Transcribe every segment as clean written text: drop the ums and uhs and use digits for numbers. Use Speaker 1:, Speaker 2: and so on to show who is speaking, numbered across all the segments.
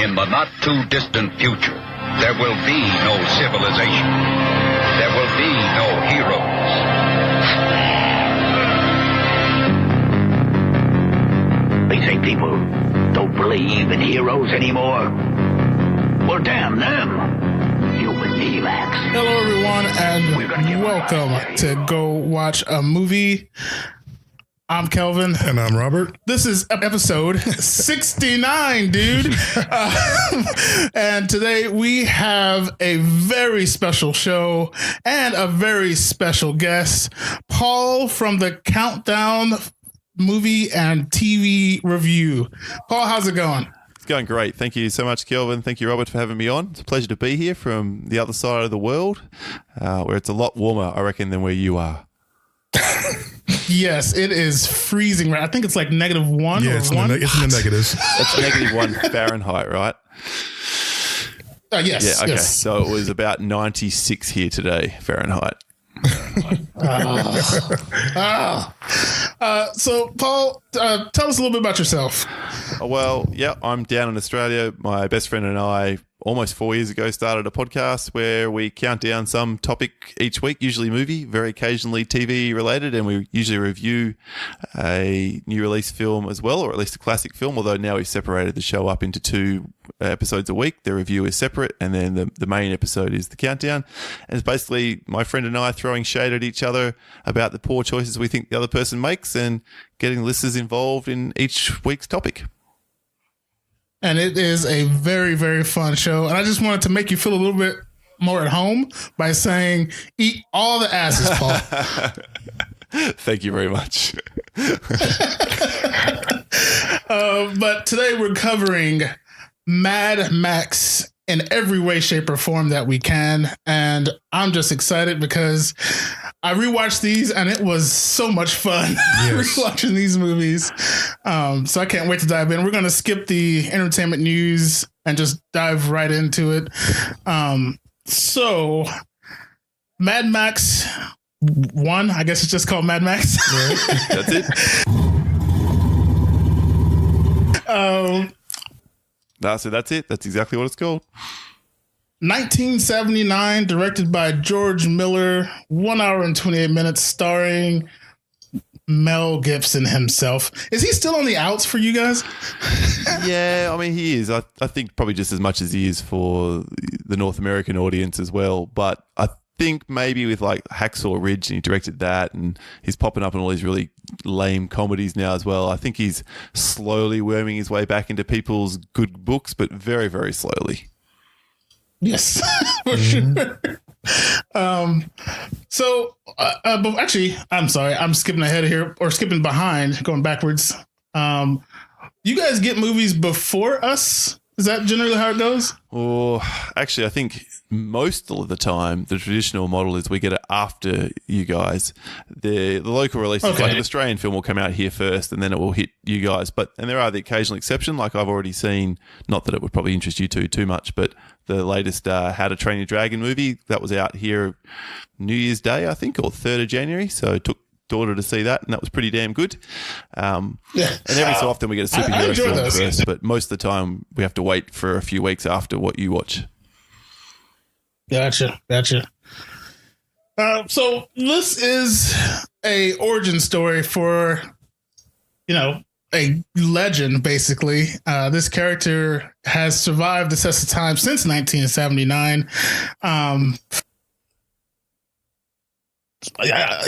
Speaker 1: In the not too distant future, there will be no civilization. There will be no heroes.
Speaker 2: They say people don't believe in heroes anymore. Well, damn them. Human Elax.
Speaker 3: Hello, everyone, and welcome to Go Watch a Movie. I'm Kelvin.
Speaker 4: And I'm Robert.
Speaker 3: This is episode 69, dude. And today we have a very special show and a very special guest, Paul from the Countdown Movie and TV Review. Paul, how's it going?
Speaker 5: It's going great. Thank you so much, Kelvin. Thank you, Robert, for having me on. It's a pleasure to be here from the other side of the world, where it's a lot warmer, I reckon, than where you are.
Speaker 3: Yes, it is freezing. Right? I think it's like -1.
Speaker 4: Yeah,
Speaker 3: or
Speaker 4: it's
Speaker 3: 1.
Speaker 4: it's in the negatives.
Speaker 5: That's -1 Fahrenheit, right?
Speaker 3: Yes.
Speaker 5: Yeah, okay.
Speaker 3: Yes.
Speaker 5: So it was about 96 here today, Fahrenheit.
Speaker 3: So, Paul, tell us a little bit about yourself.
Speaker 5: Well, yeah, I'm down in Australia. My best friend and I, almost 4 years ago, started a podcast where we count down some topic each week, usually movie, very occasionally TV related, and we usually review a new release film as well, or at least a classic film, although now we've separated the show up into 2 episodes a week. The review is separate, and then the main episode is the countdown. And it's basically my friend and I throwing shade at each other about the poor choices we think the other person makes and getting listeners involved in each week's topic.
Speaker 3: And it is a very, very fun show. And I just wanted to make you feel a little bit more at home by saying, eat all the asses, Paul.
Speaker 5: Thank you very much.
Speaker 3: But today we're covering Mad Max in every way, shape, or form that we can. And I'm just excited because I rewatched these and it was so much fun rewatching these movies. So I can't wait to dive in. We're going to skip the entertainment news and just dive right into it. So Mad Max 1, I guess it's just called Mad Max.
Speaker 5: Right. That's it. That's it. That's exactly what it's called.
Speaker 3: 1979, directed by George Miller, 1 hour and 28 minutes, starring Mel Gibson himself. Is he still on the outs for you guys?
Speaker 5: Yeah, I mean, he is. I think probably just as much as he is for the North American audience as well. But I think maybe with like Hacksaw Ridge, and he directed that, and he's popping up in all these really lame comedies now as well. I think he's slowly worming his way back into people's good books, but very, very slowly.
Speaker 3: Yes, for sure. But actually, I'm sorry, I'm skipping ahead here, or skipping behind, going backwards. You guys get movies before us? Is that generally how it goes?
Speaker 5: Or actually, I think most of the time, the traditional model is we get it after you guys. The local releases, like an Australian film, will come out here first, and then it will hit you guys. And there are the occasional exception, like I've already seen. Not that it would probably interest you too much, but the latest How to Train Your Dragon movie that was out here New Year's Day, I think, or 3rd of January. So I took daughter to see that, and that was pretty damn good. And every so often we get a superhero film first, but most of the time we have to wait for a few weeks after what you watch.
Speaker 3: Gotcha. So this is a origin story for, a legend, basically. This character has survived the test of time since 1979.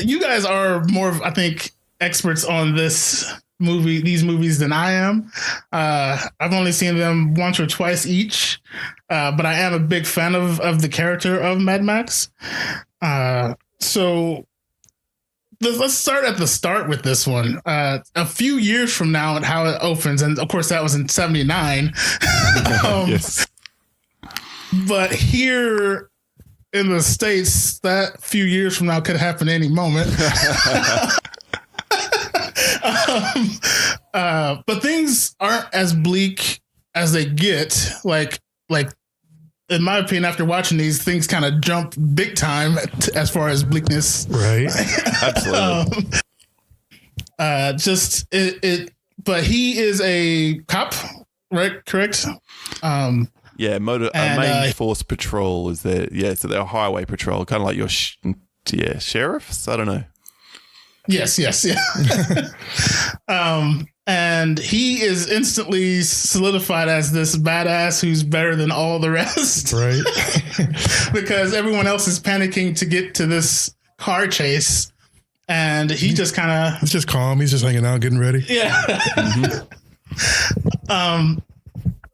Speaker 3: You guys are more, I think, experts on these movies than I am. I've only seen them once or twice each, but I am a big fan of the character of Mad Max. So let's start at the start with this one. A few years from now and how it opens, and of course that was in 79.
Speaker 5: Yes.
Speaker 3: But here in the States, that few years from now could happen any moment. But things aren't as bleak as they get. Like in my opinion, after watching these, things kind of jump big time as far as bleakness.
Speaker 4: Right.
Speaker 5: Absolutely.
Speaker 3: But he is a cop right? Correct.
Speaker 5: Yeah,
Speaker 3: And,
Speaker 5: main force patrol is there. Yeah, so they're a highway patrol, kind of like your sheriffs. I don't know.
Speaker 3: Yes, yeah. And he is instantly solidified as this badass who's better than all the rest.
Speaker 4: Right.
Speaker 3: Because everyone else is panicking to get to this car chase. And he just kind of...
Speaker 4: He's just calm. He's just hanging out, getting ready.
Speaker 3: Yeah.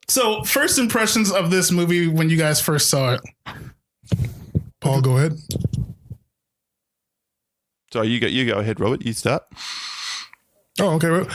Speaker 3: So first impressions of this movie when you guys first saw it.
Speaker 4: Paul, go ahead.
Speaker 5: Sorry, you go ahead, Robert. You start.
Speaker 4: Oh, okay.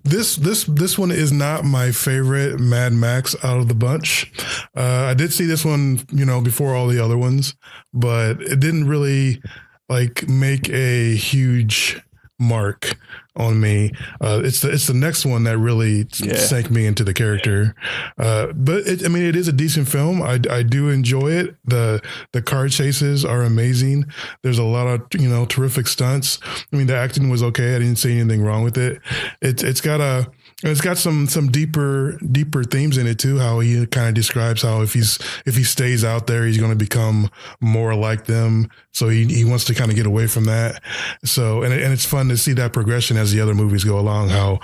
Speaker 4: This one is not my favorite Mad Max out of the bunch. I did see this one, before all the other ones, but it didn't really make a huge mark on me. It's the next one that really sank me into the character. But it is a decent film. I do enjoy it. The car chases are amazing. There's a lot of terrific stunts. The acting was okay. I didn't see anything wrong with it. It's got some deeper themes in it too. How he kind of describes how if he stays out there, he's going to become more like them. So he wants to kind of get away from that. So and it's fun to see that progression as the other movies go along. How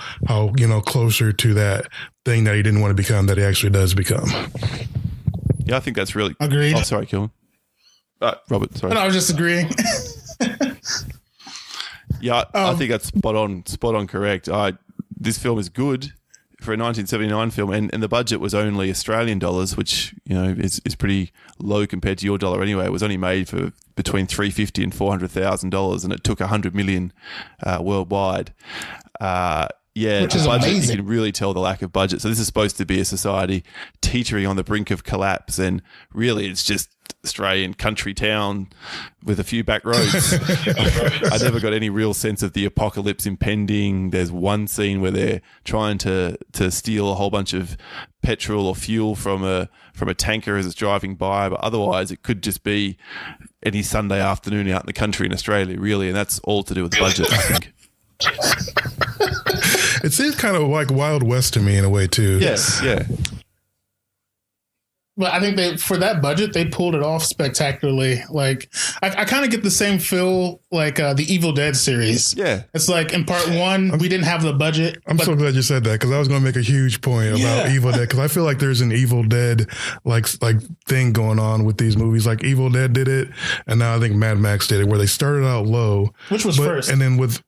Speaker 4: closer to that thing that he didn't want to become that he actually does become.
Speaker 5: Yeah, I think that's really
Speaker 3: agreed.
Speaker 5: Oh, sorry, Kilman. Robert, sorry.
Speaker 3: No, I was just agreeing.
Speaker 5: Yeah, I think that's spot on correct. This film is good for a 1979 film, and the budget was only Australian dollars, which is pretty low compared to your dollar anyway. It was only made for between $350,000 and $400,000, and it took $100 million worldwide. Which is budget, amazing. You can really tell the lack of budget. So this is supposed to be a society teetering on the brink of collapse, and really it's just Australian country town with a few back roads. I never got any real sense of the apocalypse impending. There's one scene where they're trying to steal a whole bunch of petrol or fuel from a tanker as it's driving by, but otherwise it could just be any Sunday afternoon out in the country in Australia, really, and that's all to do with the budget, I think.
Speaker 4: It seems kind of like Wild West to me in a way too.
Speaker 5: Yes, yeah.
Speaker 3: But I think for that budget, they pulled it off spectacularly. Like, I kind of get the same feel like the Evil Dead series.
Speaker 5: Yeah.
Speaker 3: It's like in part one, we didn't have the budget.
Speaker 4: I'm so glad you said that, because I was going to make a huge point about Evil Dead, because I feel like there's an Evil Dead like thing going on with these movies. Like Evil Dead did it, and now I think Mad Max did it, where they started out low. Which was first? And then with,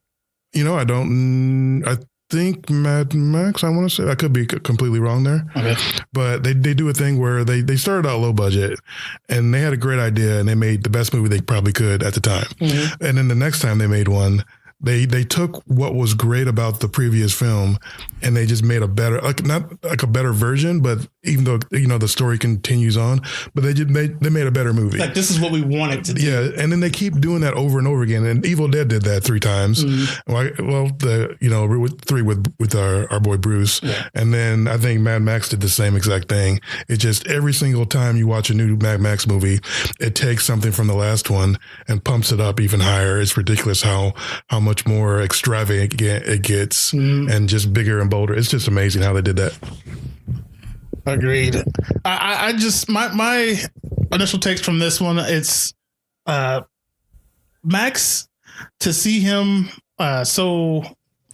Speaker 4: I think Mad Max, I want to say, I could be completely wrong there. Okay. But they do a thing where they started out low budget and they had a great idea and they made the best movie they probably could at the time. Mm-hmm. And then the next time they made one, they took what was great about the previous film and they just made a better, not like a better version, but even though, the story continues on, but they made a better movie.
Speaker 3: Like, this is what we wanted to do.
Speaker 4: Yeah. And then they keep doing that over and over again. And Evil Dead did that 3 times. Mm-hmm. Well, 3 with our boy Bruce. Yeah. And then I think Mad Max did the same exact thing. It just, every single time you watch a new Mad Max movie, it takes something from the last one and pumps it up even higher. It's ridiculous how much more extravagant it gets and just bigger and bolder. It's just amazing how they did that.
Speaker 3: Agreed. I just, my initial takes from this one, it's Max, to see him so,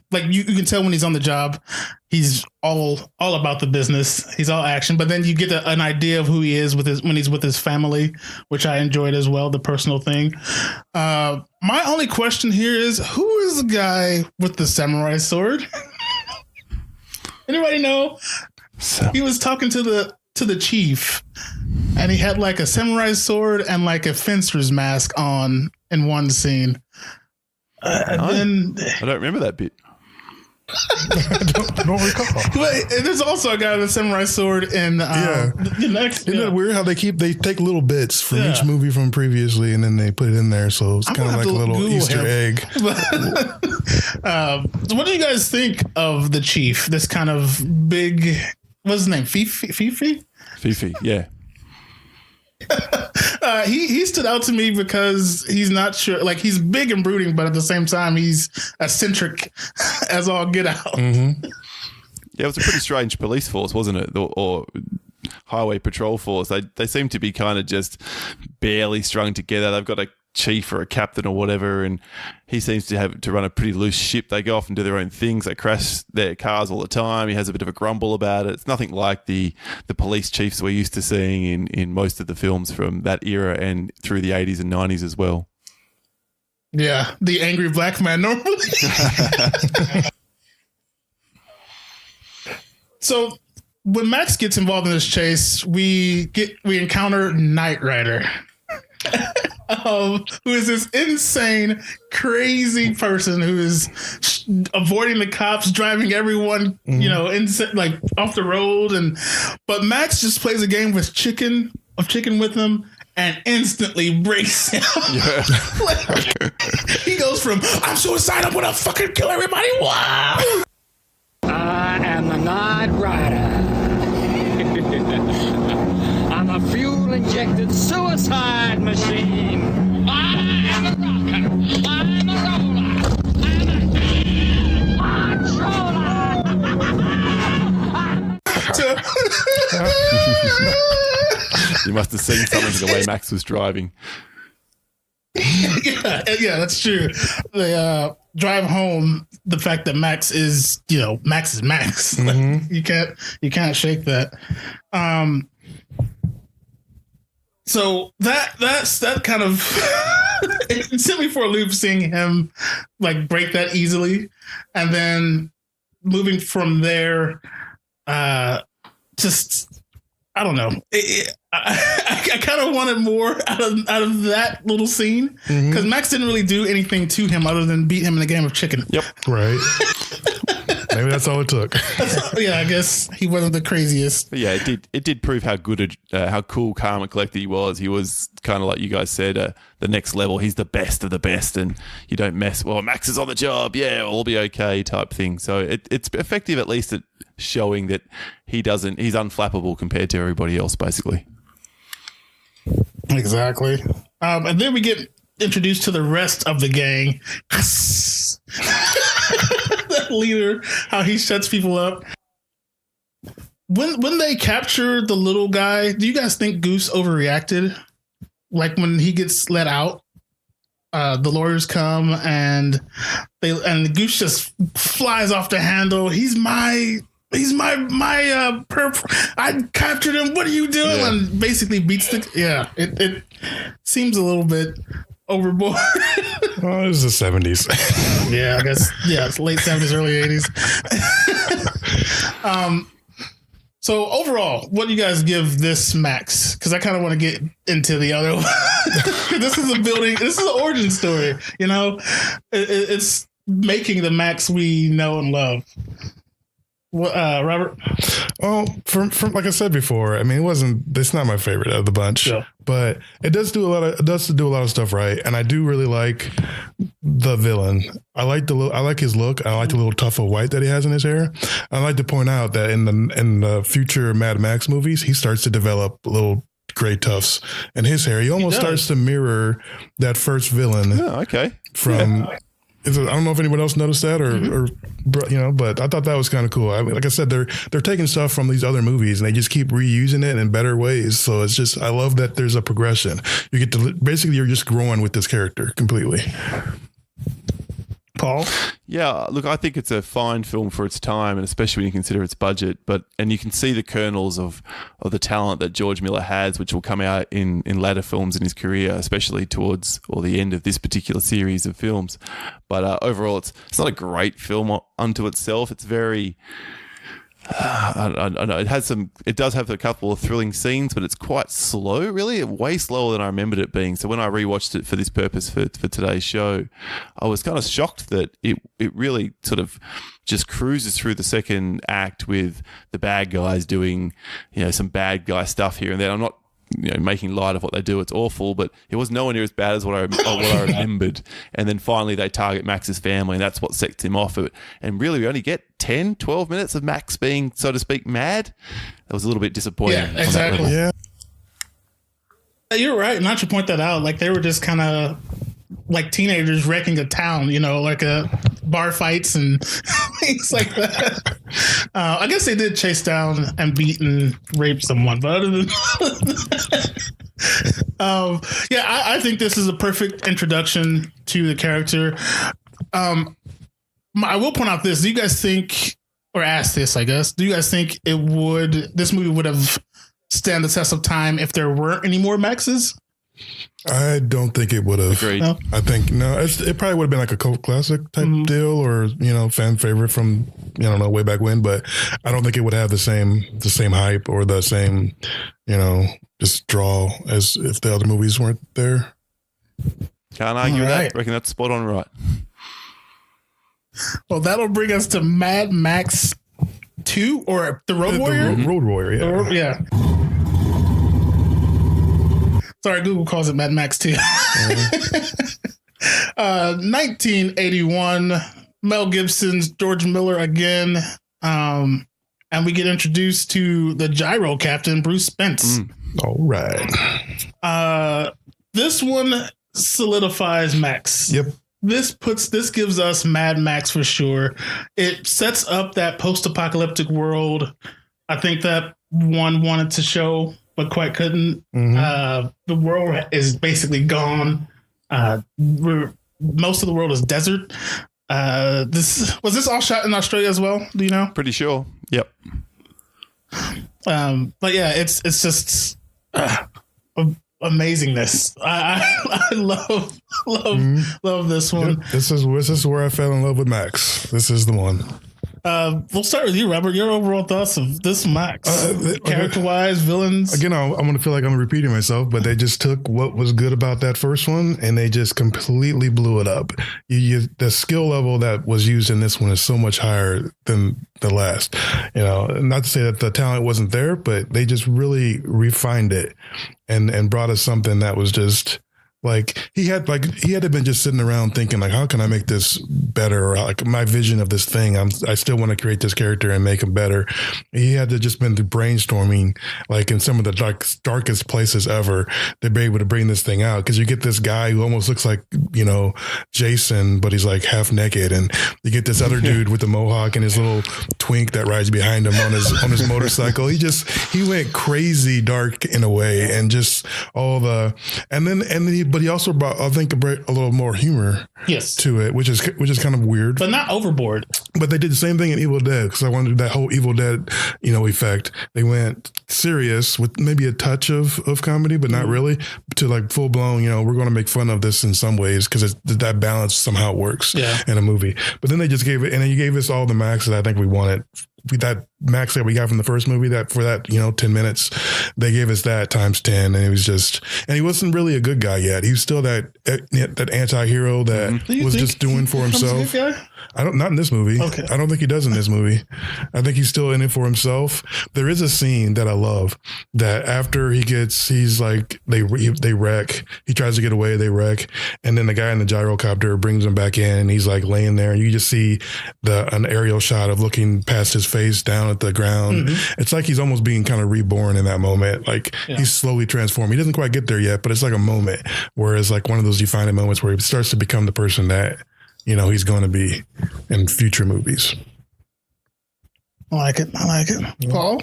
Speaker 3: like, you can tell when he's on the job, he's all about the business. He's all action, but then you get an idea of who he is when he's with his family, which I enjoyed as well, the personal thing. My only question here is, who is the guy with the samurai sword? Anybody know? He was talking to the chief, and he had like a samurai sword and like a fencer's mask on in one scene. I don't
Speaker 5: remember that bit.
Speaker 4: I don't recall.
Speaker 3: But there's also a guy with a samurai sword in the next.
Speaker 4: Isn't it weird how they take little bits from each movie from previously and then they put it in there? So it's kind of like a little Google Easter egg.
Speaker 3: What do you guys think of the chief? This kind of big, what's his name? Fifi,
Speaker 5: yeah.
Speaker 3: He stood out to me because he's not sure, like, he's big and brooding, but at the same time he's eccentric as all get out.
Speaker 4: Mm-hmm.
Speaker 5: Yeah, it was a pretty strange police force, wasn't it? Or highway patrol force. They seem to be kind of just barely strung together. They've got a chief or a captain or whatever, and he seems to have to run a pretty loose ship. They go off and do their own things. They crash their cars all the time. He has a bit of a grumble about it. It's nothing like the police chiefs we're used to seeing in most of the films from that era and through the 80s and 90s as well.
Speaker 3: Yeah, the angry black man normally. So when Max gets involved in this chase, we encounter Knight Rider. Who is this insane, crazy person who is avoiding the cops, driving everyone, like off the road, but Max just plays a game with chicken with him and instantly breaks him. Yeah. He goes from I'm suicidal, I'm gonna fucking kill everybody. Wow.
Speaker 6: I am the Knight Rider. I'm a fuel-injected suicide machine. I am a rocker. I'm a roller. I'm a controller.
Speaker 5: You must have seen something the way Max was driving.
Speaker 3: Yeah, that's true. They drive home the fact that Max is, Max is Max. Mm-hmm. You can't shake that. So that kind of it sent me for a loop seeing him like break that easily, and then moving from there, just I don't know. I kind of wanted more out of that little scene because Max didn't really do anything to him other than beat him in a game of chicken.
Speaker 5: Yep.
Speaker 4: Right. Maybe that's all it took.
Speaker 3: Yeah, I guess he wasn't the craziest.
Speaker 5: But yeah, it did prove how good, how cool, calm, and collected he was. He was kind of like you guys said, the next level. He's the best of the best, and you don't mess. Well, Max is on the job. Yeah, we'll be okay, type thing. So it's effective at least at showing that he's unflappable compared to everybody else, basically.
Speaker 3: Exactly. And then we get introduced to the rest of the gang. That leader, how he shuts people up. When they capture the little guy, do you guys think Goose overreacted? Like when he gets let out, the lawyers come and Goose just flies off the handle. He's my perp. I captured him. What are you doing? Yeah. And basically beats it seems a little bit overboard.
Speaker 4: Well, it was the 70s.
Speaker 3: Yeah, I guess. Yeah, it's late 70s, early 80s. So overall, what do you guys give this Max? Because I kind of want to get into the other one. This is an origin story. It's making the Max we know and love. Robert?
Speaker 4: Well, from like I said before, I mean, it's not my favorite of the bunch, but it does do a lot of stuff right. And I do really like the villain. I like his look. I like the little tuft of white that he has in his hair. I like to point out that in the future Mad Max movies, he starts to develop little gray tufts in his hair. He almost starts to mirror that first villain.
Speaker 5: Oh, okay.
Speaker 4: From I don't know if anyone else noticed that or but I thought that was kind of cool. I mean, like I said, they're taking stuff from these other movies and they just keep reusing it in better ways. So it's just, I love that there's a progression. You get to basically, you're just growing with this character completely.
Speaker 3: Paul?
Speaker 5: Yeah, look, I think it's a fine film for its time, and especially when you consider its budget. And you can see the kernels of the talent that George Miller has, which will come out in later films in his career, especially towards the end of this particular series of films. But overall, it's not a great film unto itself. It's very. I don't know. It does have a couple of thrilling scenes, but it's quite slow, really, way slower than I remembered it being. So when I rewatched it for this purpose for today's show, I was kind of shocked that it really sort of just cruises through the second act with the bad guys doing, some bad guy stuff here and there. I'm not making light of what they do. It's awful, but it was nowhere near as bad as what I remembered. And then finally they target Max's family, and that's what sets him off. And really, we only get 10, 12 minutes of Max being, so to speak, mad. That was a little bit disappointing.
Speaker 3: Yeah, exactly. Yeah. You're right. Not to point that out. Like, they were just kind of like teenagers wrecking a town, like a bar fights and things like that. I guess they did chase down and beat and rape someone, but other than I think this is a perfect introduction to the character. I will point out this. Do you guys think, or ask this, I guess, do you guys think this movie would have stand the test of time if there weren't any more Maxes?
Speaker 4: I don't think it would have.
Speaker 5: Agreed.
Speaker 3: No?
Speaker 4: I think it probably would have been like a cult classic type deal, or fan favorite from way back when. But I don't think it would have the same hype or the same just draw as if the other movies weren't there.
Speaker 5: Can't argue with
Speaker 3: Alright.
Speaker 5: that. Reckon that's spot on right.
Speaker 3: Well, that'll bring us to Mad Max 2 or The Road Warrior.
Speaker 4: Road Warrior, yeah.
Speaker 3: Sorry, Google calls it Mad Max 2. 1981, Mel Gibson's George Miller again. And we get introduced to the gyro captain, Bruce Spence.
Speaker 4: All right.
Speaker 3: This one solidifies Max.
Speaker 4: Yep.
Speaker 3: This gives us Mad Max for sure. It sets up that post-apocalyptic world. I think that one wanted to show, but quite couldn't. The world is basically gone. Most of the world is desert. Was this all shot in Australia as well? Do you know?
Speaker 5: Pretty sure. Yep.
Speaker 3: But yeah, it's just amazingness. I love this one.
Speaker 4: This is where I fell in love with Max. This is the one.
Speaker 3: We'll start with you, Robert. Your overall thoughts of this Max, character-wise, villains.
Speaker 4: Again, I'm going to feel like I'm repeating myself, but they just took what was good about that first one and they just completely blew it up. The skill level that was used in this one is so much higher than the last. Not to say that the talent wasn't there, but they just really refined it and brought us something that was just. He had to have been just sitting around thinking how can I make this better? Or my vision of this thing, I still want to create this character and make him better. He had to just been brainstorming in some of the darkest places ever to be able to bring this thing out. Cause you get this guy who almost looks like, Jason, but he's half naked. And you get this other dude with the mohawk and his little twink that rides behind him on his motorcycle. He went crazy dark in a way and just all the, but he also brought, I think, a little more humor to it, which is kind of weird,
Speaker 3: but not overboard.
Speaker 4: But they did the same thing in Evil Dead because I wanted that whole Evil Dead, effect. They went serious with maybe a touch of comedy, but not really to full blown. We're going to make fun of this in some ways because that balance somehow works in a movie. But then they just gave it, and then you gave us all the Max that I think we wanted. That Max that we got from the first movie, that for that 10 minutes, they gave us that times 10, and it was just, and he wasn't really a good guy yet. He was still that anti-hero that was just doing for himself. Not in this movie. Okay. I don't think he does in this movie. I think he's still in it for himself. There is a scene that I love that after they wreck, he tries to get away, they wreck, and then the guy in the gyrocopter brings him back in, and he's laying there, and you just see an aerial shot of looking past his face down at the ground. It's like he's almost being kind of reborn in that moment. He's slowly transformed. He doesn't quite get there yet, but it's like a moment where it's one of those defining moments where he starts to become the person that he's going to be in future movies.
Speaker 3: I like it. Paul?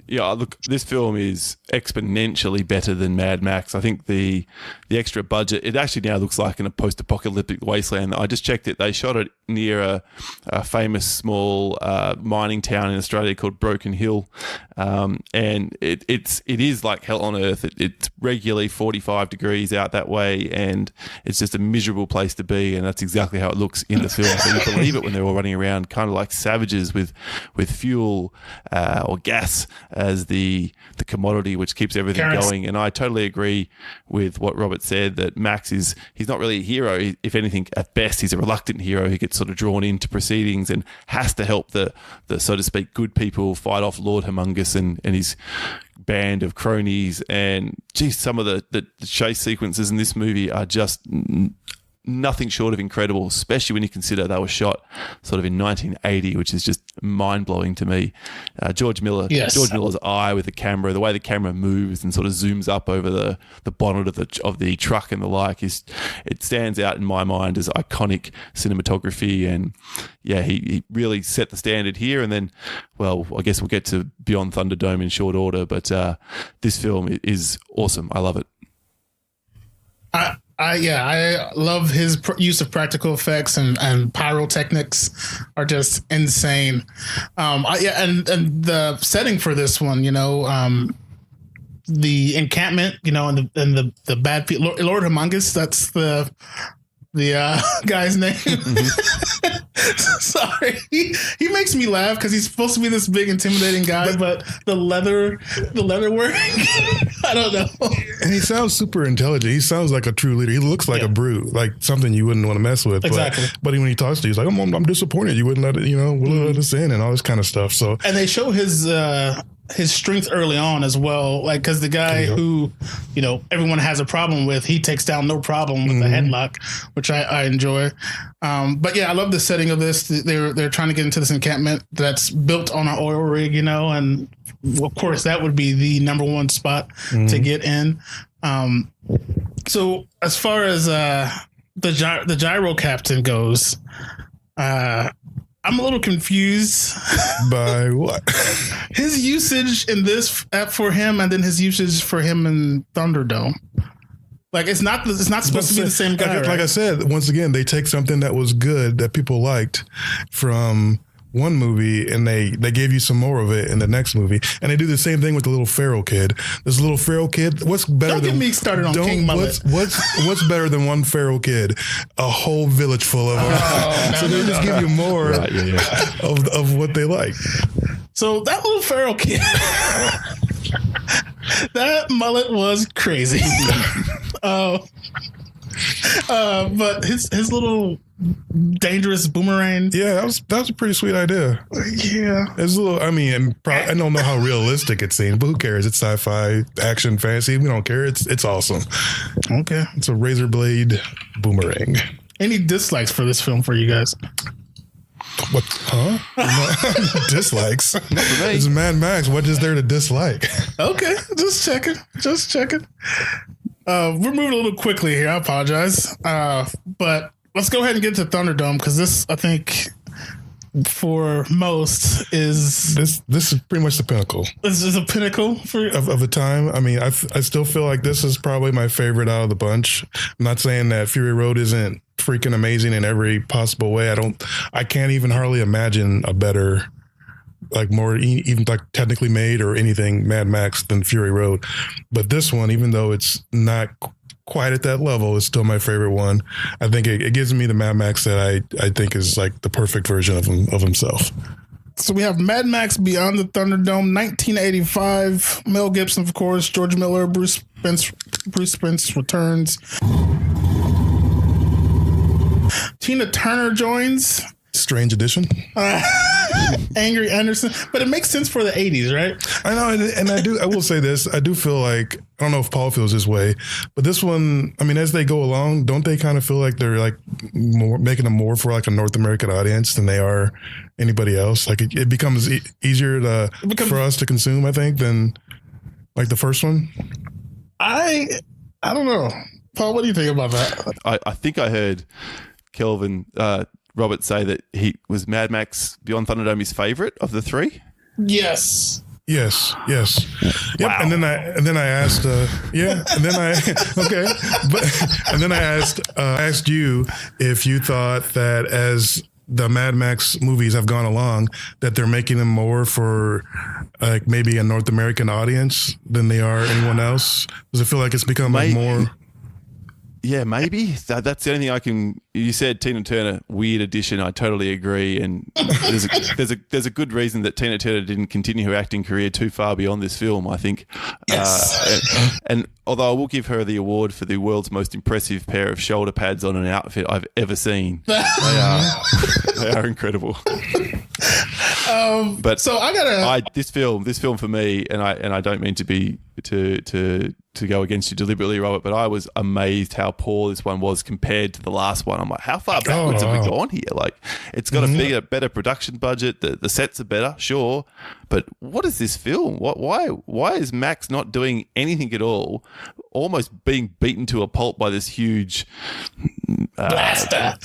Speaker 5: Yeah, look, this film is exponentially better than Mad Max. I think the extra budget, it actually now looks like in a post-apocalyptic wasteland. I just checked it. They shot it near a famous small mining town in Australia called Broken Hill. And it is like hell on earth. It's regularly 45 degrees out that way, and it's just a miserable place to be, and that's exactly how it looks in the film. So you believe it when they're all running around kind of like savages with fuel or gas as the commodity which keeps everything going. And I totally agree with what Robert said, that Max he's not really a hero. If anything, at best, he's a reluctant hero who gets sort of drawn into proceedings and has to help the so to speak good people fight off Lord Humongous and his band of cronies. And geez, some of the chase sequences in this movie are just nothing short of incredible, especially when you consider they were shot sort of in 1980, which is just mind-blowing to me. George Miller's eye with the camera, the way the camera moves and sort of zooms up over the bonnet of the truck and the like, it stands out in my mind as iconic cinematography. And yeah, he really set the standard here. And then, well, I guess we'll get to Beyond Thunderdome in short order, but this film is awesome. I love it.
Speaker 3: I love his use of practical effects and pyrotechnics are just insane. And the setting for this one, the encampment, and the bad people, Lord Humongous, that's the guy's name. Mm-hmm. Sorry, he makes me laugh because he's supposed to be this big intimidating guy, but the leather work, I don't know.
Speaker 4: And he sounds super intelligent. He sounds like a true leader. He looks like a brute, like something you wouldn't want to mess with.
Speaker 3: Exactly.
Speaker 4: But when he talks to you, he's like, I'm disappointed you wouldn't let it, let us in and all this kind of stuff. So,
Speaker 3: and they show his strength early on as well, like because the guy who everyone has a problem with, he takes down no problem with the headlock, which I enjoy. But yeah, I love the setting of this. They're trying to get into this encampment that's built on an oil rig, and of course that would be the number one spot to get in. So as far as the gyro captain goes, I'm a little confused
Speaker 4: by what
Speaker 3: his usage in this for him, and then his usage for him in Thunderdome. Like it's not supposed to be the same guy.
Speaker 4: Like I said, once again, they take something that was good that people liked from one movie and they gave you some more of it in the next movie, and they do the same thing with the little feral kid. This little feral kid, what's better?
Speaker 3: Don't get me started on King Mullet.
Speaker 4: What's better than one feral kid? A whole village full of them. So they just give you more of what they like.
Speaker 3: So that little feral kid, that mullet was crazy. But his little dangerous boomerang.
Speaker 4: Yeah, that was a pretty sweet idea.
Speaker 3: Yeah,
Speaker 4: it's a little. I mean, I don't know how realistic it seems, but who cares? It's sci-fi, action, fantasy. We don't care. It's awesome.
Speaker 3: Okay,
Speaker 4: it's a razor blade boomerang.
Speaker 3: Any dislikes for this film for you guys?
Speaker 4: What? Huh? Dislikes? It's Mad Max. What is there to dislike?
Speaker 3: Okay, just checking. We're moving a little quickly here. I apologize. But let's go ahead and get to Thunderdome, because this, I think, for most is...
Speaker 4: This is pretty much the pinnacle.
Speaker 3: This is a pinnacle
Speaker 4: of the time. I mean, I still feel like this is probably my favorite out of the bunch. I'm not saying that Fury Road isn't freaking amazing in every possible way. I can't even hardly imagine a better... like more even like technically made or anything Mad Max than Fury Road. But this one, even though it's not quite at that level, is still my favorite one. I think it gives me the Mad Max that I think is like the perfect version of himself.
Speaker 3: So we have Mad Max Beyond the Thunderdome, 1985. Mel Gibson, of course, George Miller, Bruce Spence returns. Tina Turner joins.
Speaker 4: Strange addition.
Speaker 3: Angry Anderson, but it makes sense for the 80s, right?
Speaker 4: I know, and I will say this. I do feel like, I don't know if Paul feels this way, but this one, I mean, as they go along, don't they kind of feel like they're like making them more for like a North American audience than they are anybody else? Like it becomes easier for us to consume, I think, than like the first one.
Speaker 3: I don't know. Paul, what do you think about that?
Speaker 5: I think I heard Kelvin Robert say that he was Mad Max Beyond Thunderdome his favorite of the three.
Speaker 3: Yes.
Speaker 4: Yep.
Speaker 5: Wow.
Speaker 4: And then I asked, I asked you if you thought that as the Mad Max movies have gone along, that they're making them more for like maybe a North American audience than they are anyone else. Does it feel like it's become like more?
Speaker 5: Yeah, maybe. That's the only thing I can... You said Tina Turner, weird addition. I totally agree. And there's a good reason that Tina Turner didn't continue her acting career too far beyond this film, I think.
Speaker 3: Yes.
Speaker 5: And although I will give her the award for the world's most impressive pair of shoulder pads on an outfit I've ever seen. They are incredible. But
Speaker 3: so I gotta.
Speaker 5: this film for me, and I don't mean to be to go against you deliberately, Robert, but I was amazed how poor this one was compared to the last one. I'm like, how far backwards have we gone here? Like, it's got a better production budget. The sets are better, sure, but what is this film? Why is Max not doing anything at all? Almost being beaten to a pulp by this huge intellectually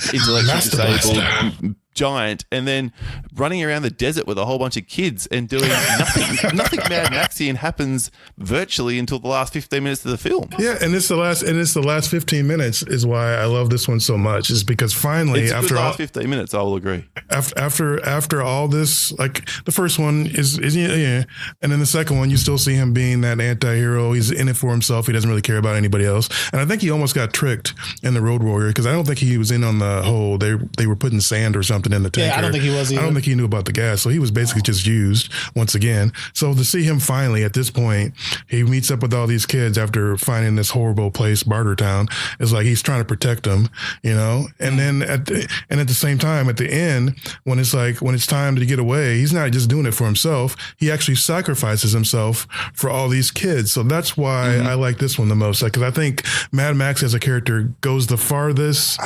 Speaker 5: disabled giant, and then running around the desert with a whole bunch of kids and doing nothing. Nothing Mad Maxian happens virtually until the last 15 minutes of the film.
Speaker 4: Yeah, and it's the last 15 minutes is why I love this one so much. Is because finally,
Speaker 5: It's a
Speaker 4: after
Speaker 5: good
Speaker 4: all,
Speaker 5: last 15 minutes, I will agree.
Speaker 4: after all this, like the first one is yeah, and then the second one, you still see him being that anti-hero. He's in it for himself. He doesn't really care about anybody else. And I think he almost got tricked in the Road Warrior because I don't think he was in on the whole. They were putting sand or something in the tanker.
Speaker 3: Yeah, I don't think he was either.
Speaker 4: I don't think he knew about the gas, so he was basically just used once again. So to see him finally at this point, he meets up with all these kids after finding this horrible place, Bartertown. It's like he's trying to protect them, you know. And then at the same time, at the end, when it's time to get away, he's not just doing it for himself. He actually sacrifices himself for all these kids. So that's why I like this one the most, because I think Mad Max as a character goes the farthest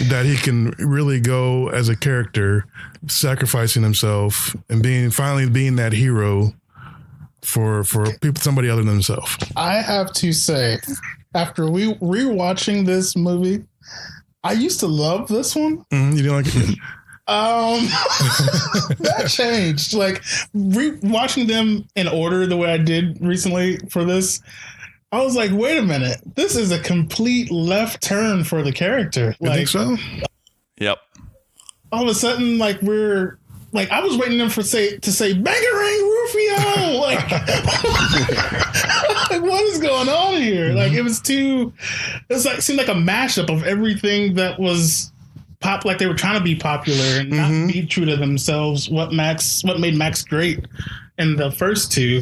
Speaker 4: that he can really go as a character, sacrificing himself and finally being that hero for people, somebody other than himself.
Speaker 3: I have to say, after rewatching this movie, I used to love this one.
Speaker 4: You didn't like it?
Speaker 3: That changed. Like watching them in order the way I did recently for this, I was like, wait a minute, this is a complete left turn for the character.
Speaker 4: You think so?
Speaker 5: Yep.
Speaker 3: All of a sudden, like I was waiting them to say Bangarang Rufio. Like, like, what is going on here? Like, seemed like a mashup of everything that was like they were trying to be popular and not be true to themselves. What made Max great in the first two,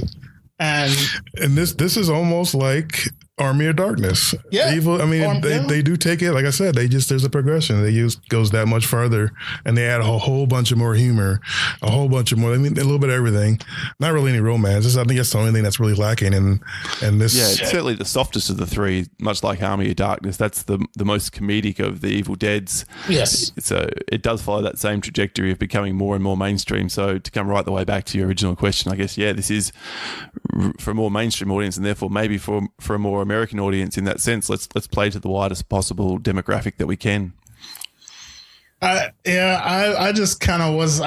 Speaker 3: and
Speaker 4: this is almost like Army of Darkness.
Speaker 3: Yeah.
Speaker 4: Evil. I mean, they do take it. Like I said, there's a progression. Goes that much farther, and they add a whole bunch of more humor, a whole bunch of more. I mean, a little bit of everything. Not really any romance. I think that's the only thing that's really lacking in this.
Speaker 5: Yeah, it's certainly the softest of the three. Much like Army of Darkness, that's the most comedic of the Evil Deads.
Speaker 3: yes,
Speaker 5: So it does follow that same trajectory of becoming more and more mainstream. So to come right the way back to your original question, I guess, yeah, this is for a more mainstream audience, and therefore maybe for a more American audience in that sense. Let's play to the widest possible demographic that we can.
Speaker 3: I just kind of was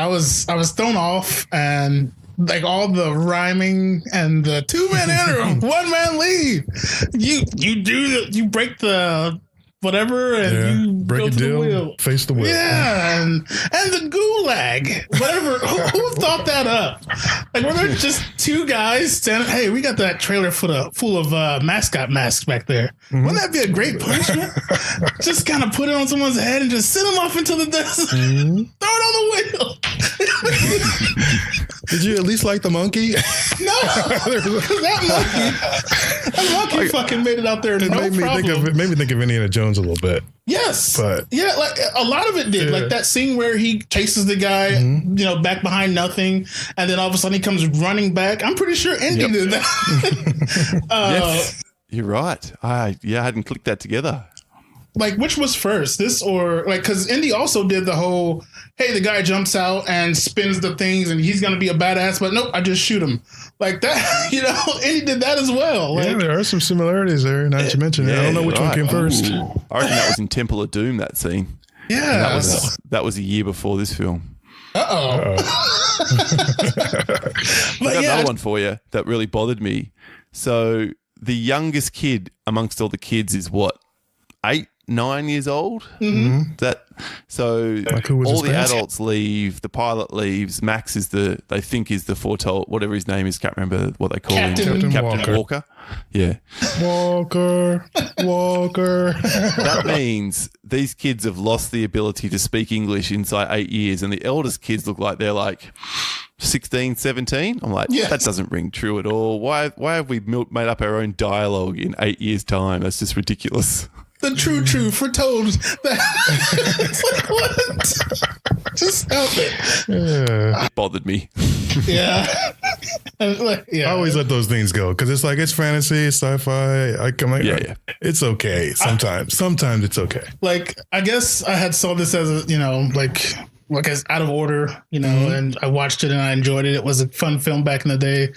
Speaker 3: thrown off, and like all the rhyming and the 2-man enter, 1-man leave. You break the whatever, and you
Speaker 4: break
Speaker 3: go
Speaker 4: a
Speaker 3: to
Speaker 4: deal,
Speaker 3: the wheel.
Speaker 4: face the wheel.
Speaker 3: Yeah, and the gulag, whatever. who thought that up? Like, were there just two guys standing? Hey, we got that trailer full of mascot masks back there. Wouldn't that be a great punishment? Just kind of put it on someone's head and just send them off into the desert. Throw it on the wheel.
Speaker 4: Did you at least like the monkey?
Speaker 3: No, that monkey fucking made it out there.
Speaker 4: It made me think of Indiana Jones a little bit.
Speaker 3: Yes,
Speaker 4: but
Speaker 3: yeah, like a lot of it did.
Speaker 4: Yeah.
Speaker 3: Like that scene where he chases the guy, back behind nothing, and then all of a sudden he comes running back. I'm pretty sure Indy did that.
Speaker 5: Yes, you're right. I hadn't clicked that together.
Speaker 3: Like, which was first, this or like, because Indy also did the whole, hey, the guy jumps out and spins the things and he's gonna be a badass, but nope, I just shoot him like that. Indy did that as well. Like,
Speaker 4: yeah, there are some similarities there. Now that you mention it, I don't know which one came first.
Speaker 5: Ooh. I reckon that was in Temple of Doom, that scene.
Speaker 3: yeah,
Speaker 5: That was a year before this film.
Speaker 3: But
Speaker 5: I got another one for you that really bothered me. So the youngest kid amongst all the kids is what, 8, 9 years old? Mm-hmm. So all the adults leave, the pilot leaves, Max they think is the foretold, whatever his name is, can't remember what they call him. Captain Walker. Yeah.
Speaker 4: Walker.
Speaker 5: That means these kids have lost the ability to speak English inside 8 years, and the eldest kids look like they're like 16, 17. I'm like, that doesn't ring true at all. Why have we made up our own dialogue in 8 years' time? That's just ridiculous.
Speaker 3: the true truth. We're told that. It's like, what? Just help it.
Speaker 5: It bothered me.
Speaker 3: Yeah. Like, yeah.
Speaker 4: I always let those things go because it's like it's fantasy, it's sci-fi. I'm like,
Speaker 5: Yeah.
Speaker 4: it's okay. Sometimes it's okay.
Speaker 3: Like, I guess I had saw this as a, like as out of order, and I watched it and I enjoyed it. It was a fun film back in the day,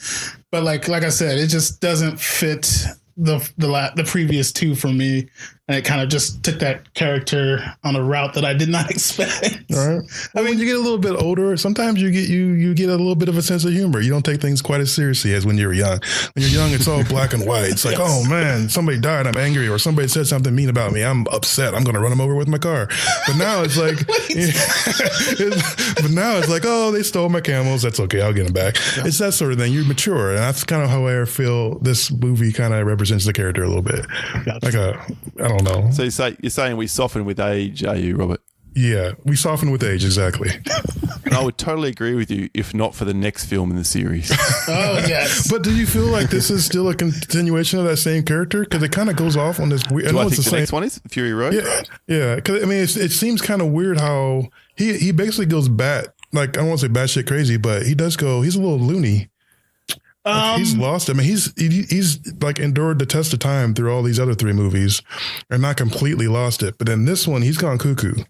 Speaker 3: but like I said, it just doesn't fit the previous two for me, and it kind of just took that character on a route that I did not expect.
Speaker 4: All right. I mean, when you get a little bit older, sometimes you get a little bit of a sense of humor. You don't take things quite as seriously as when you're young. When you're young, it's all black and white. It's like, oh man, somebody died, I'm angry, or somebody said something mean about me, I'm upset, I'm going to run them over with my car. But now it's like, oh, they stole my camels. That's okay, I'll get them back. Yeah. It's that sort of thing. You're mature, and that's kind of how I feel this movie kind of represents the character a little bit. Gotcha. I don't know.
Speaker 5: So you're saying we soften with age, are you, Robert?
Speaker 4: Yeah, we soften with age, exactly.
Speaker 5: And I would totally agree with you if not for the next film in the series.
Speaker 3: Oh, yes.
Speaker 4: But do you feel like this is still a continuation of that same character? Because it kind of goes off on this weird...
Speaker 5: I think the next one is Fury Road?
Speaker 4: Yeah. Because, I mean, it seems kind of weird how he basically goes like, I don't want to say batshit crazy, but he does go... He's a little loony. Like he's lost. I mean, he's like endured the test of time through all these other three movies and not completely lost it. But in this one, he's gone cuckoo.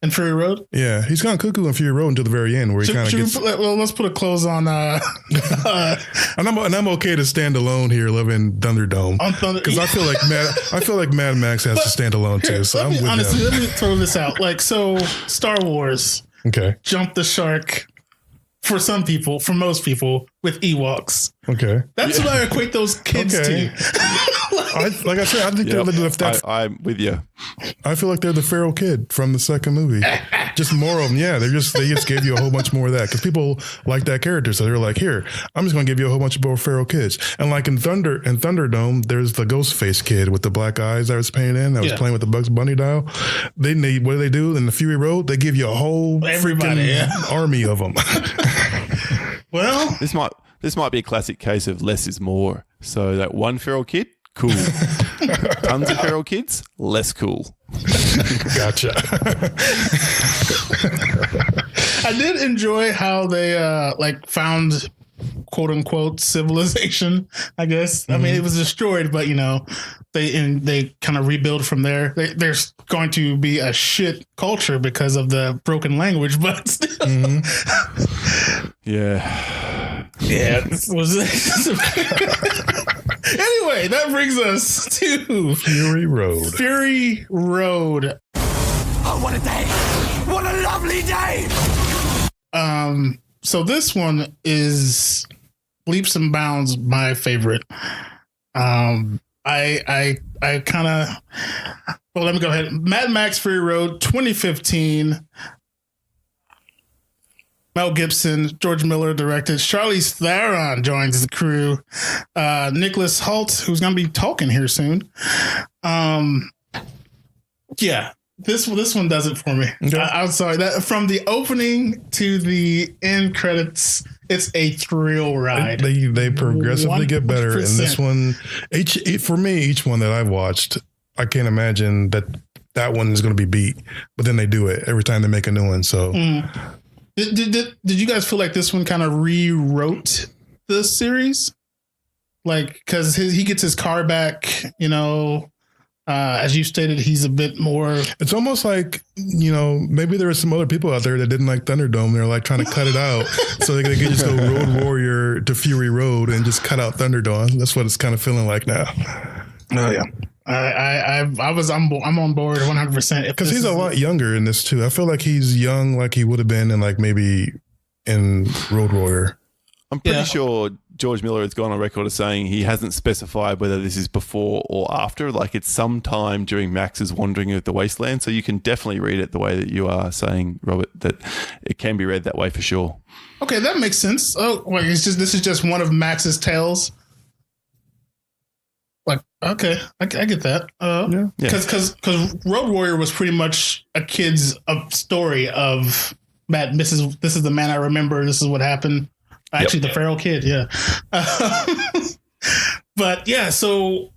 Speaker 3: In Fury Road?
Speaker 4: Yeah, he's gone cuckoo in Fury Road until the very end, where he kind of gets...
Speaker 3: let's put a close on...
Speaker 4: and I'm okay to stand alone here, living Thunderdome, because I feel like Mad Max has to stand alone too. So I'm with him.
Speaker 3: Honestly, let me throw this out. Like, so Star Wars, jumped the shark. For some people, for most people, with Ewoks.
Speaker 4: Okay.
Speaker 3: That's what I equate those kids to.
Speaker 4: Like I said, I think
Speaker 5: I'm with you.
Speaker 4: I feel like they're the feral kid from the second movie. Just more of them. Yeah, they just gave you a whole bunch more of that because people like that character. So they're like, here, I'm just going to give you a whole bunch of more feral kids. And like in Thunderdome, there's the Ghostface kid with the black eyes that was painted in, that was playing with the Bugs Bunny dial. What do they do in the Fury Road? They give you a whole army of them.
Speaker 3: Well,
Speaker 5: this might be a classic case of less is more. So that one feral kid, cool. Tons of feral kids, less cool.
Speaker 4: Gotcha.
Speaker 3: I did enjoy how they found quote unquote civilization, I guess. Mm-hmm. I mean, it was destroyed, but they kind of rebuild from there. There's going to be a shit culture because of the broken language, but still.
Speaker 5: Mm-hmm. Yeah.
Speaker 3: Anyway, that brings us to
Speaker 4: Fury Road.
Speaker 3: Fury Road.
Speaker 6: Oh, what a day! What a lovely day!
Speaker 3: So this one is leaps and bounds my favorite. I kind of, well, let me go ahead. Mad Max Fury Road 2015. Mel Gibson, George Miller directed. Charlize Theron joins the crew. Nicholas Hoult, who's going to be talking here soon. Yeah, this one does it for me. Okay. I'm sorry that from the opening to the end credits, it's a thrill ride.
Speaker 4: They progressively 100%. Get better, and this one, for me, each one that I've watched, I can't imagine that one is going to be beat. But then they do it every time they make a new one. So.
Speaker 3: Did you guys feel like this one kind of rewrote the series? Like, because he gets his car back, as you stated, he's a bit more.
Speaker 4: It's almost like, maybe there were some other people out there that didn't like Thunderdome. They're like trying to cut it out so they could just go Road Warrior to Fury Road and just cut out Thunderdome. That's what it's kind of feeling like now.
Speaker 3: Oh, yeah. I'm on board 100%
Speaker 4: because he's a lot younger in this too. I feel like he's young, like he would have been in like maybe in Road Warrior.
Speaker 5: I'm pretty sure George Miller has gone on record as saying he hasn't specified whether this is before or after. Like it's sometime during Max's wandering of the wasteland. So you can definitely read it the way that you are saying, Robert. That it can be read that way for sure.
Speaker 3: Okay, that makes sense. Oh, wait, this is just one of Max's tales. Like, okay, I get that. Because Road Warrior was pretty much a kid's story of Matt. This is the man I remember. This is what happened. Actually, the feral kid. Yeah. But yeah, so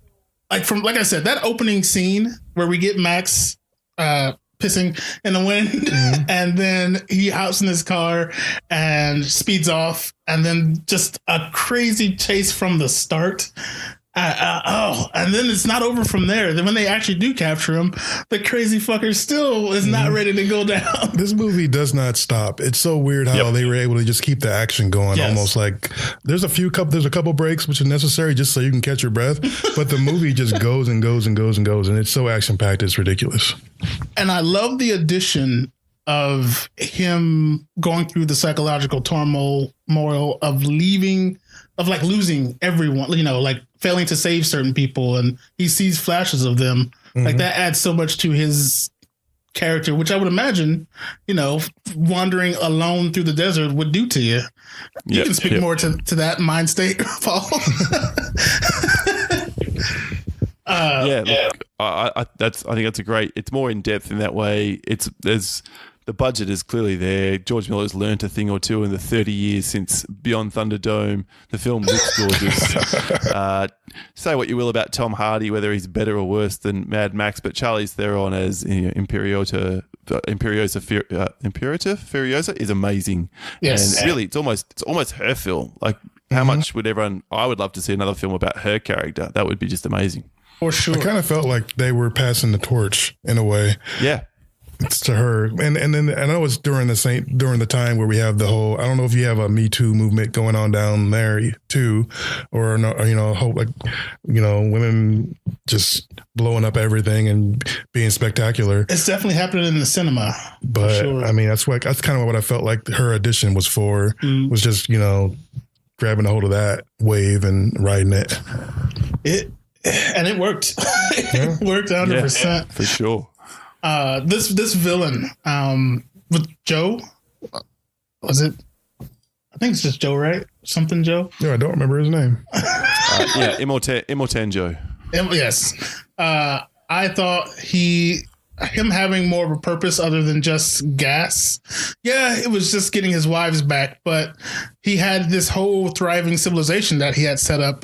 Speaker 3: like I said, that opening scene where we get Max pissing in the wind, and then he hops in his car and speeds off, and then just a crazy chase from the start. And then it's not over from there. Then when they actually do capture him, the crazy fucker still is not ready to go down.
Speaker 4: This movie does not stop. It's so weird how they were able to just keep the action going.
Speaker 3: Yes.
Speaker 4: Almost like there's a couple breaks which are necessary just so you can catch your breath, but the movie just goes and goes and goes and goes, and it's so action packed. It's ridiculous.
Speaker 3: And I love the addition of him going through the psychological turmoil of losing everyone, like failing to save certain people, and he sees flashes of them. Like that adds so much to his character, which I would imagine, wandering alone through the desert would do to you. You can speak more to that mind state, Paul.
Speaker 5: I think that's a great. It's more in depth in that way. The budget is clearly there. George Miller's learnt a thing or two in the 30 years since Beyond Thunderdome. The film looks gorgeous. Say what you will about Tom Hardy, whether he's better or worse than Mad Max, but Charlize Theron as Imperiosa Furiosa is amazing.
Speaker 3: Yes.
Speaker 5: And really, it's almost her film. Like, how much would everyone? I would love to see another film about her character. That would be just amazing.
Speaker 3: For sure.
Speaker 4: I kind of felt like they were passing the torch in a way.
Speaker 5: Yeah.
Speaker 4: It's to her, and then I know it's during the time where we have the whole. I don't know if you have a Me Too movement going on down there too, or women just blowing up everything and being spectacular.
Speaker 3: It's definitely happening in the cinema.
Speaker 4: But
Speaker 3: sure.
Speaker 4: I mean, that's kind of what I felt like her audition was for. Was just grabbing a hold of that wave and riding it.
Speaker 3: It worked. It worked 100%.
Speaker 5: For sure.
Speaker 3: This villain with Joe, was it? I think it's just Joe, right? Something Joe.
Speaker 4: Yeah, I don't remember his name.
Speaker 5: Imoten Joe.
Speaker 3: Yes. I thought him having more of a purpose other than just gas. Yeah, it was just getting his wives back, but he had this whole thriving civilization that he had set up.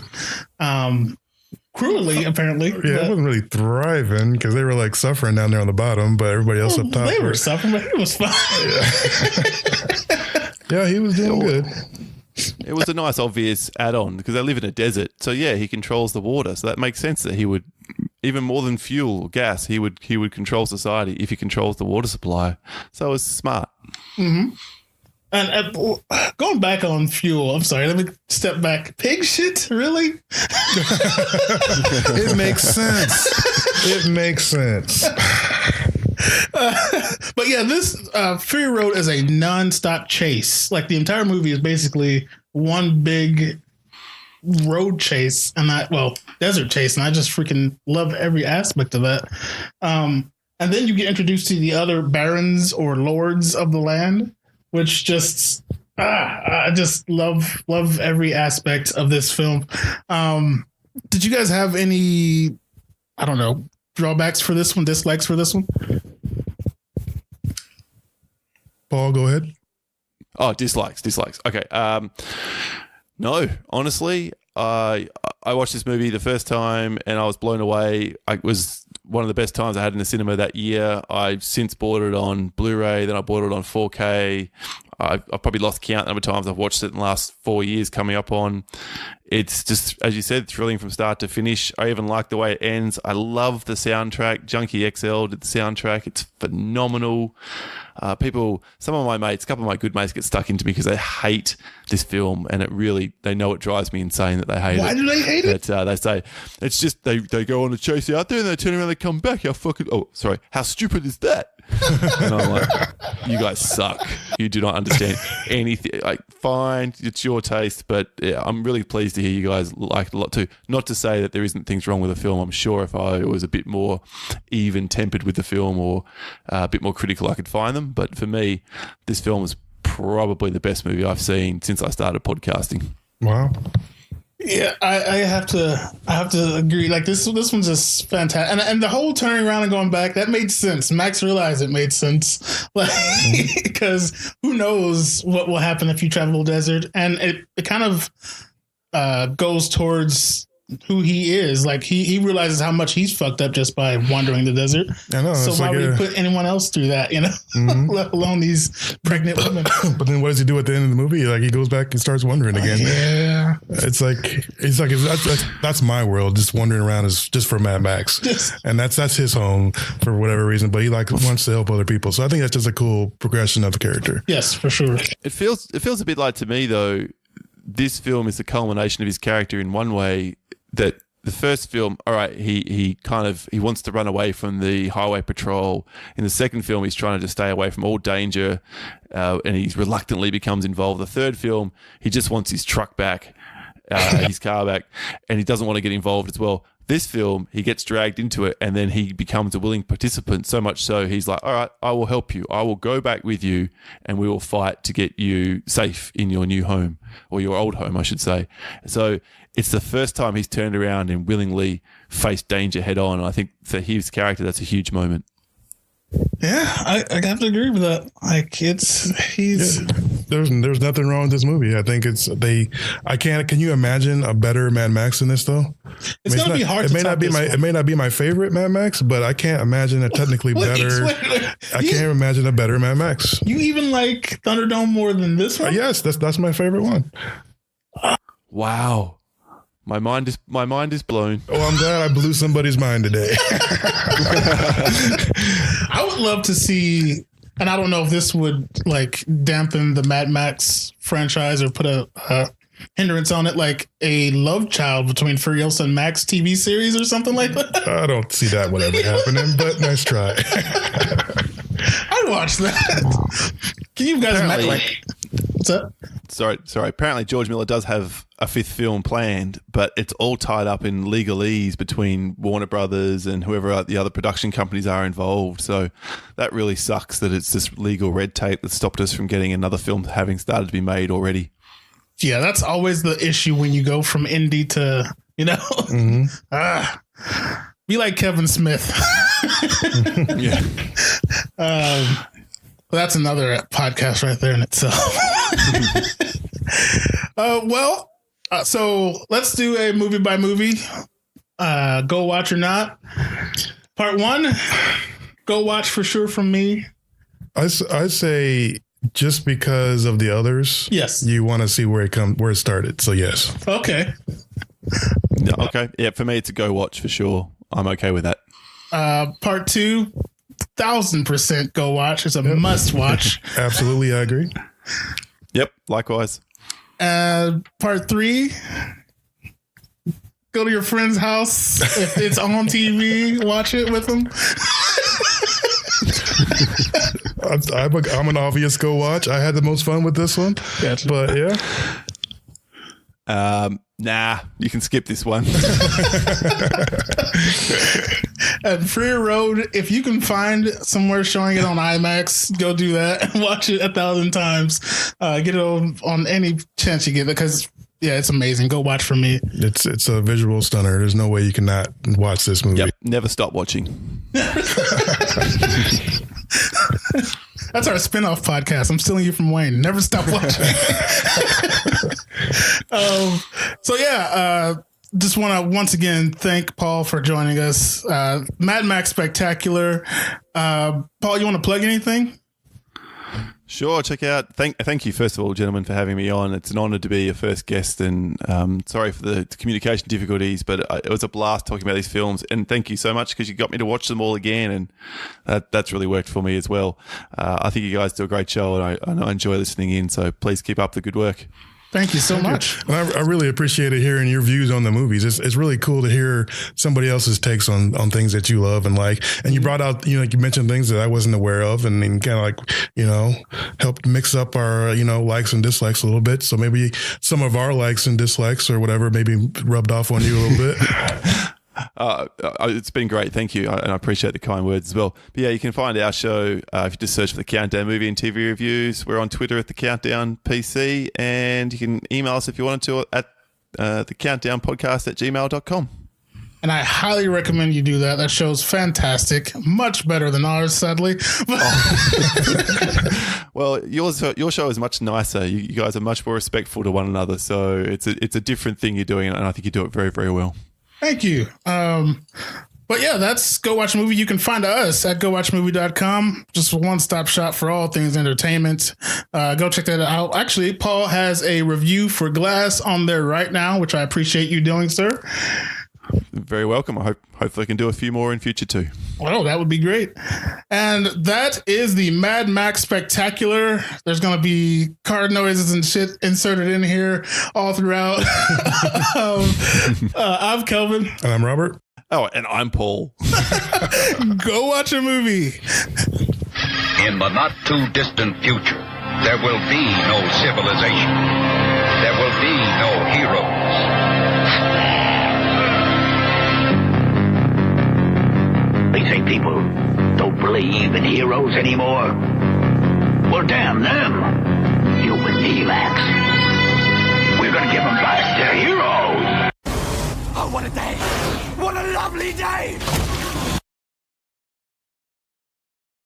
Speaker 3: Cruelly, apparently.
Speaker 4: Yeah, it wasn't really thriving because they were like suffering down there on the bottom, but everybody else up top.
Speaker 3: They were suffering, but he was fine.
Speaker 4: Yeah, he was doing good.
Speaker 5: It was a nice, obvious add-on because they live in a desert. So yeah, he controls the water. So that makes sense that he would, even more than fuel or gas, he would control society if he controls the water supply. So it's smart.
Speaker 3: Mm-hmm. And going back on fuel, I'm sorry, let me step back. Pig shit, really?
Speaker 4: It makes sense. It makes sense.
Speaker 3: But yeah, this Fury Road is a non-stop chase. Like the entire movie is basically one big road chase, desert chase, and I just freaking love every aspect of that. And then you get introduced to the other barons or lords of the land, which just I just love every aspect of this film. Did you guys have any, I don't know, drawbacks for this one, dislikes for this one?
Speaker 4: Paul, go ahead.
Speaker 5: Oh, dislikes. Okay. No, honestly, I watched this movie the first time and I was blown away. It was one of the best times I had in the cinema that year. I've since bought it on Blu-ray, then I bought it on 4K. I've probably lost count the number of times I've watched it in the last 4 years coming up on. It's just, as you said, thrilling from start to finish. I even like the way it ends. I love the soundtrack. Junkie XL did the soundtrack. It's phenomenal. Some of my mates, a couple of my good mates get stuck into me because they hate this film, and they know it drives me insane that they hate it.
Speaker 3: Why do they hate it?
Speaker 5: They say, it's just, they go on a chase out there and they turn around and they come back. How stupid is that? And I'm like, you guys suck. You do not understand anything. Like, fine, it's your taste, but yeah, I'm really pleased to hear you guys like it a lot too. Not to say that there isn't things wrong with the film. I'm sure if I was a bit more even tempered with the film or a bit more critical, I could find them. But for me, this film is probably the best movie I've seen since I started podcasting.
Speaker 4: Wow.
Speaker 3: Yeah, I have to agree. Like this one's just fantastic, and the whole turning around and going back, that made sense. Max realized it made sense, like because who knows what will happen if you travel the desert, and it kind of goes towards who he is. Like he realizes how much he's fucked up just by wandering the desert.
Speaker 4: I know.
Speaker 3: So
Speaker 4: it's
Speaker 3: why
Speaker 4: like
Speaker 3: would he put anyone else through that? You know, let alone these pregnant women.
Speaker 4: But then what does he do at the end of the movie? Like he goes back and starts wondering again.
Speaker 3: Yeah,
Speaker 4: It's like that's my world. Just wandering around is just for Mad Max, and that's his home for whatever reason. But he like wants to help other people. So I think that's just a cool progression of the character.
Speaker 3: yes, for sure.
Speaker 5: It feels a bit like to me though. This film is the culmination of his character in one way that the first film, all right, he wants to run away from the highway patrol. In the second film, he's trying to just stay away from all danger, and he reluctantly becomes involved. The third film, he just wants his truck back, his car back, and he doesn't want to get involved as well. This film, he gets dragged into it, and then he becomes a willing participant, so much so he's like, all right, I will help you. I will go back with you, and we will fight to get you safe in your new home, or your old home, I should say. So it's the first time he's turned around and willingly faced danger head on. I think for his character, that's a huge moment.
Speaker 3: Yeah, I have to agree with that. Like he's
Speaker 4: There's nothing wrong with this movie. I think can you imagine a better Mad Max than this though?
Speaker 3: It's gonna be hard.
Speaker 4: It may not be my favorite Mad Max, but I can't imagine a technically better. I can't imagine a better Mad Max.
Speaker 3: You even like Thunderdome more than this one?
Speaker 4: Yes, that's my favorite one.
Speaker 5: Wow. My mind is blown.
Speaker 4: Oh, I'm glad I blew somebody's mind today.
Speaker 3: I would love to see, and I don't know if this would like dampen the Mad Max franchise or put a hindrance on it, like a love child between Furiosa and Max TV series or something like that.
Speaker 4: I don't see that would ever happening, but nice try.
Speaker 3: I'd watch that. Can you guys imagine? Like, what's up?
Speaker 5: Sorry. Apparently, George Miller does have a fifth film planned, but it's all tied up in legalese between Warner Brothers and whoever the other production companies are involved. So that really sucks that it's just legal red tape that stopped us from getting another film having started to be made already.
Speaker 3: Yeah, that's always the issue when you go from indie to, be like Kevin Smith.
Speaker 5: Yeah.
Speaker 3: That's another podcast right there in itself. So let's do a movie by movie. Go watch or not. Part 1, go watch for sure from me.
Speaker 4: I say just because of the others.
Speaker 3: Yes.
Speaker 4: You want to see where it started. So yes.
Speaker 3: Okay.
Speaker 5: Okay. Yeah, for me, it's a go watch for sure. I'm okay with that.
Speaker 3: Part 2, 1000% go watch. It's a must watch.
Speaker 4: Absolutely, I agree.
Speaker 5: Yep, likewise.
Speaker 3: Part 3, go to your friend's house. If it's on TV, watch it with them.
Speaker 4: I'm an obvious go watch. I had the most fun with this one.
Speaker 3: Gotcha.
Speaker 4: But yeah.
Speaker 5: Nah, you can skip this one.
Speaker 3: And Fury Road, if you can find somewhere showing it on IMAX, go do that and watch it 1,000 times. Get it on any chance you get, because it's amazing. Go watch for me.
Speaker 4: It's a visual stunner. There's no way you cannot watch this movie.
Speaker 5: Yep, never stop watching.
Speaker 3: That's our spin-off podcast. I'm stealing you from Wayne. Never stop watching. Just want to once again thank Paul for joining us. Mad Max Spectacular. Paul, you want to plug anything?
Speaker 5: Sure, check out. Thank you, first of all, gentlemen, for having me on. It's an honor to be your first guest, and sorry for the communication difficulties, but it was a blast talking about these films. And thank you so much, because you got me to watch them all again, and that's really worked for me as well. I think you guys do a great show, and I enjoy listening in. So please keep up the good work.
Speaker 3: Thank you so much.
Speaker 4: And I really appreciated hearing your views on the movies. It's really cool to hear somebody else's takes on things that you love and like. And you brought out, like you mentioned things that I wasn't aware of, and then kind of like, helped mix up our, likes and dislikes a little bit. So maybe some of our likes and dislikes or whatever maybe rubbed off on you a little bit.
Speaker 5: It's been great. Thank you. And I appreciate the kind words as well. But yeah, you can find our show if you just search for The Countdown Movie and TV Reviews. We're on Twitter at The Countdown PC, and you can email us if you wanted to at thecountdownpodcast@gmail.com.
Speaker 3: And I highly recommend you do that. That show's fantastic. Much better than ours, sadly.
Speaker 5: Well, your show is much nicer. You guys are much more respectful to one another. So it's a different thing you're doing, and I think you do it very, very well.
Speaker 3: Thank you. But yeah, that's Go Watch a Movie. You can find us at gowatchmovie.com. Just a one-stop shop for all things entertainment. Go check that out. Actually, Paul has a review for Glass on there right now, which I appreciate you doing, sir.
Speaker 5: Very welcome. Hopefully I can do a few more in future too.
Speaker 3: Oh, that would be great. And that is the Mad Max Spectacular. There's going to be card noises and shit inserted in here all throughout. I'm Kelvin.
Speaker 4: And I'm Robert.
Speaker 5: Oh, and I'm Paul.
Speaker 3: Go watch a movie.
Speaker 1: In the not too distant future, there will be no civilization. There will be no heroes.
Speaker 2: They say people don't believe in heroes anymore. Well, damn them. You and me, Max. We're gonna give them back their heroes.
Speaker 7: Oh, what a day! What a lovely day!